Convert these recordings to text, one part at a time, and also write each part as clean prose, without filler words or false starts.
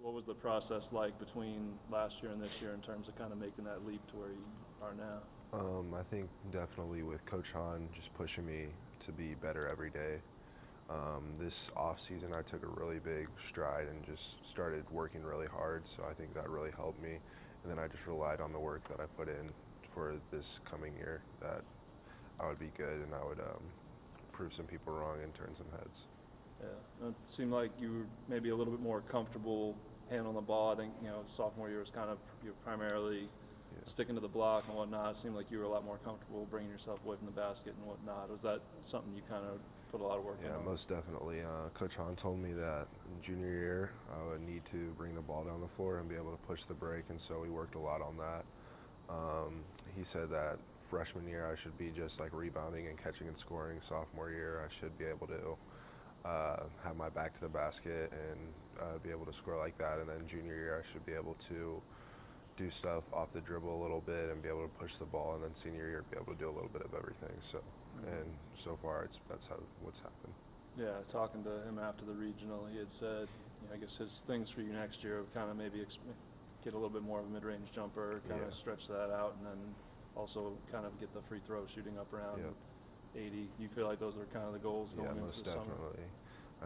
What was the process like between last year and this year in terms of kind of making that leap to where you are now? I think definitely with Coach Han just pushing me to be better every day. This off season, I took a really big stride and just started working really hard. So I think that really helped me. And then I just relied on the work that I put in for this coming year, that I would be good and I would prove some people wrong and turn some heads. Yeah, it seemed like you were maybe a little bit more comfortable handling the ball. I think, sophomore year was kind of you were primarily sticking to the block and whatnot. It seemed like you were a lot more comfortable bringing yourself away from the basket and whatnot. Was that something you kind of put a lot of work in? Yeah, most definitely. Coach Han told me that in junior year I would need to bring the ball down the floor and be able to push the break, and so we worked a lot on that. He said that freshman year I should be just like rebounding and catching and scoring. Sophomore year I should be able to have my back to the basket and be able to score like that. And then junior year I should be able to do stuff off the dribble a little bit and be able to push the ball. And then senior year be able to do a little bit of everything. So, and so far that's what's happened. Yeah, talking to him after the regional, he had said, I guess his things for you next year would kind of maybe get a little bit more of a mid-range jumper, kind of stretch that out, and then also kind of get the free throw shooting up around 80. You feel like those are kind of the goals going into the summer? Yeah, most definitely.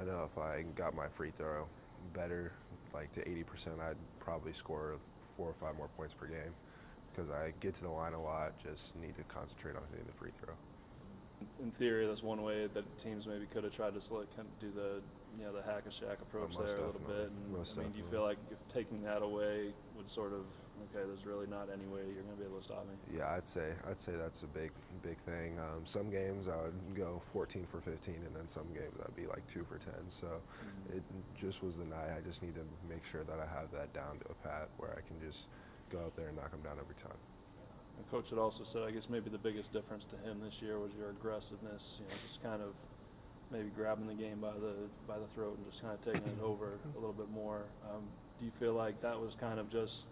I know if I got my free throw better, like to 80%, I'd probably score 4 or 5 more points per game because I get to the line a lot, just need to concentrate on hitting the free throw. In theory, that's one way that teams maybe could have tried to kind of do the the hack a Shaq approach there a little bit. And do you feel like if taking that away would sort of there's really not any way you're going to be able to stop me? Yeah, I'd say that's a big thing. Some games I would go 14 for 15, and then some games I'd be like 2 for 10. So it just was the night. I just need to make sure that I have that down to a pat where I can just go out there and knock them down every time. And Coach had also said, I guess maybe the biggest difference to him this year was your aggressiveness. Just kind of maybe grabbing the game by the throat and just kind of taking it over a little bit more. Do you feel like that was kind of just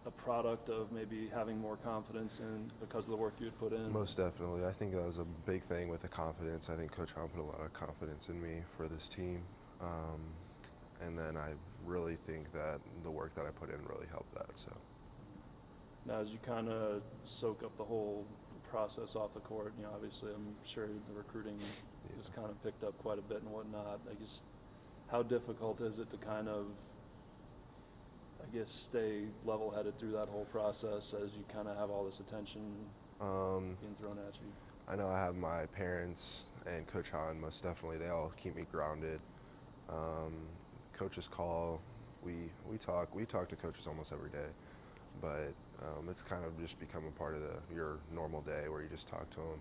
a product of maybe having more confidence in because of the work you had put in? Most definitely. I think that was a big thing with the confidence. I think Coach Han put a lot of confidence in me for this team. And then I really think that the work that I put in really helped that. So. Now, as you kind of soak up the whole process off the court, obviously I'm sure the recruiting has kind of picked up quite a bit and whatnot. I guess, how difficult is it to kind of, stay level-headed through that whole process as you kind of have all this attention being thrown at you? I know I have my parents and Coach Han, most definitely. They all keep me grounded. Coaches call. We talk to coaches almost every day. But it's kind of just become a part of your normal day where you just talk to them.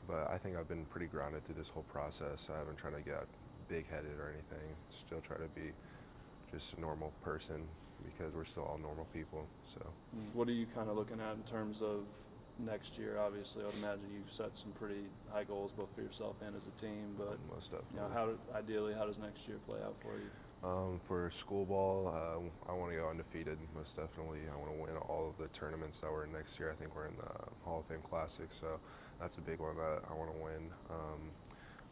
But I think I've been pretty grounded through this whole process. I haven't tried to get big-headed or anything. Still try to be just a normal person because we're still all normal people. So. What are you kind of looking at in terms of next year? Obviously, I would imagine you've set some pretty high goals both for yourself and as a team. But most definitely. How does next year play out for you? For school ball, I want to go undefeated, most definitely. I want to win all of the tournaments that we're in next year. I think we're in the Hall of Fame Classic, so that's a big one that I want to win.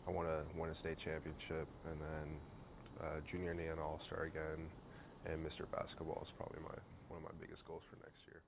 I want to win a state championship, and then junior and All-Star again, and Mr. Basketball is probably one of my biggest goals for next year.